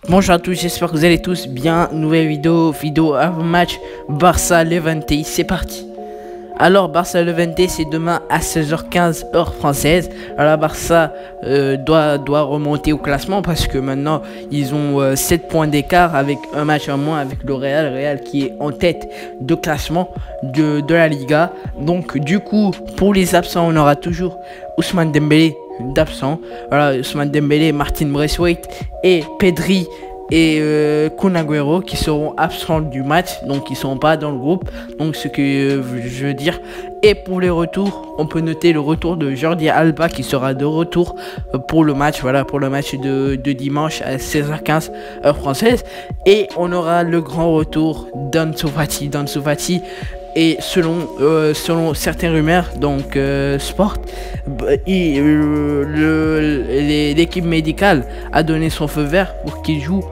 Bonjour à tous, j'espère que vous allez tous bien. Nouvelle vidéo avant match Barça-Levante, c'est parti. Alors Barça Levante, c'est demain à 16h15 heure française. Alors Barça doit remonter au classement parce que maintenant ils ont 7 points d'écart avec un match en moins avec le Real qui est en tête de classement de la Liga. Donc du coup pour les absents on aura toujours Ousmane Dembélé d'absent. Voilà, Ousmane Dembélé, Martin Braithwaite et Pedri et Kun Agüero qui seront absents du match, donc ils seront pas dans le groupe, donc ce que je veux dire. Et pour les retours, on peut noter le retour de Jordi Alba qui sera de retour pour le match, voilà, pour le match de dimanche à 16h15 heure française. Et on aura le grand retour d'Ansu Fati. Et selon certaines rumeurs, donc Sport, l'équipe médicale a donné son feu vert pour qu'il joue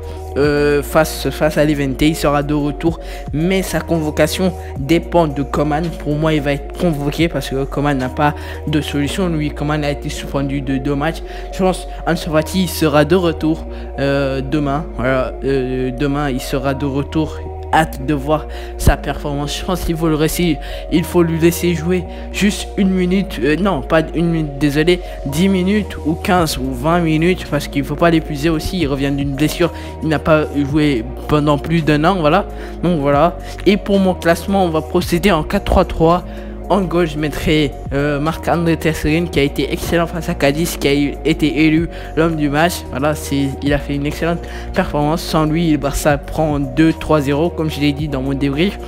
face à Levante. Il sera de retour, mais sa convocation dépend de Coman. Pour moi, il va être convoqué parce que Coman n'a pas de solution. Lui, Coman a été suspendu de 2 matchs. Je pense Ansu Fati sera de retour demain. Voilà, demain, il sera de retour. Hâte de voir sa performance. Je pense qu'il faut lui laisser jouer juste une minute, non pas une minute, désolé, 10 minutes ou 15 ou 20 minutes parce qu'il faut pas l'épuiser aussi. Il revient d'une blessure, il n'a pas joué pendant plus d'1 an, voilà. Donc voilà. Et pour mon classement, on va procéder en 4-3-3. En gauche, je mettrai Marc-André Ter Stegen qui a été excellent face à Cadiz, qui a été élu l'homme du match. Voilà, il a fait une excellente performance. Sans lui, le Barça prend 2-3-0, comme je l'ai dit dans mon débrief.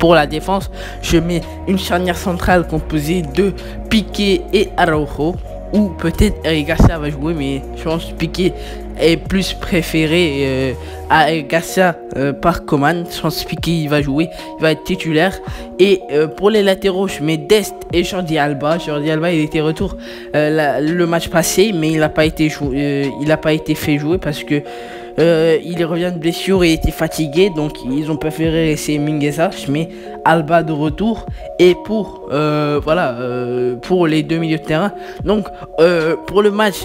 Pour la défense, je mets une charnière centrale composée de Piqué et Araujo. Ou peut-être Eric Garcia va jouer, mais je pense que Piqué est plus préféré à Eric Garcia par Coman. Je pense que Piqué il va jouer, il va être titulaire. Et pour les latéraux, je mets Dest et Jordi Alba. Jordi Alba, il était retour le match passé, mais il n'a pas été fait jouer parce que il revient de blessure et était fatigué, donc ils ont préféré laisser Mingueza. Je mets Alba de retour. Et pour pour les deux milieux de terrain, donc pour le match,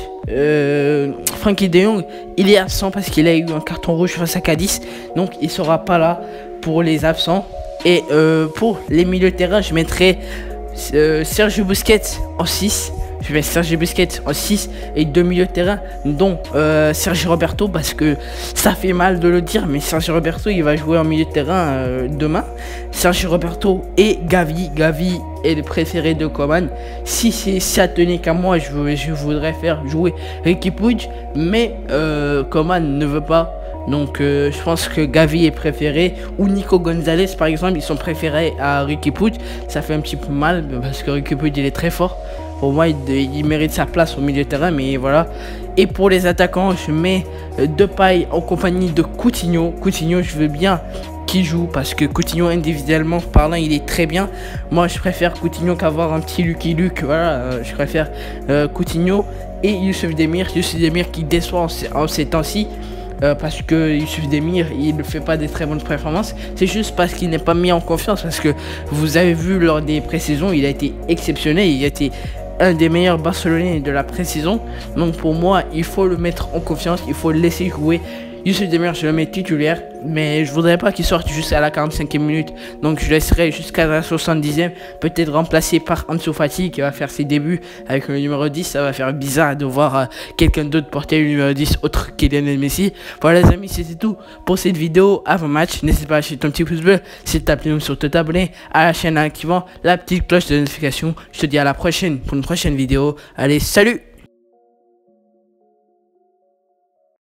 Frenkie de Jong il est absent parce qu'il a eu un carton rouge face à Cadiz, donc il sera pas là pour les absents. Et pour les milieux de terrain, je mettrai Sergio Busquets en 6. Je mets Sergio Busquets en 6 et 2 milieux de terrain, dont Sergio Roberto, parce que ça fait mal de le dire, mais Sergio Roberto il va jouer en milieu de terrain demain. Sergio Roberto et Gavi est le préféré de Coman. Si ça tenait qu'à moi, je voudrais faire jouer Riqui Puig, mais Coman ne veut pas. Donc je pense que Gavi est préféré, ou Nico Gonzalez par exemple, ils sont préférés à Riqui Puig. Ça fait un petit peu mal parce que Riqui Puig il est très fort. Pour moi il mérite sa place au milieu de terrain, mais voilà. Et pour les attaquants, je mets Depay en compagnie de Coutinho. Coutinho, je veux bien qu'il joue parce que Coutinho individuellement parlant il est très bien. Moi je préfère Coutinho qu'avoir un petit Lucky Luke. Voilà, je préfère Coutinho et Youssouf Demir qui déçoit en ces temps-ci. Parce que Youssouf Demir il ne fait pas des très bonnes performances. C'est juste parce qu'il n'est pas mis en confiance, parce que vous avez vu lors des pré-saisons il a été exceptionnel, il a été un des meilleurs Barcelonais de la pré-saison. Donc pour moi il faut le mettre en confiance, il faut le laisser jouer. Youssouf Demir je le mets titulaire, mais je voudrais pas qu'il sorte jusqu'à la 45e minute, donc je laisserai jusqu'à la 70e, peut-être remplacé par Ansu Fati qui va faire ses débuts avec le numéro 10. Ça va faire bizarre de voir quelqu'un d'autre porter le numéro 10 autre qu'Lionel Messi. Voilà les amis, c'était tout pour cette vidéo avant match. N'hésite pas à lâcher ton petit pouce bleu si t'as plu, sur te t'abonner à la chaîne en activant la petite cloche de notification. Je te dis à la prochaine pour une prochaine vidéo. Allez, salut!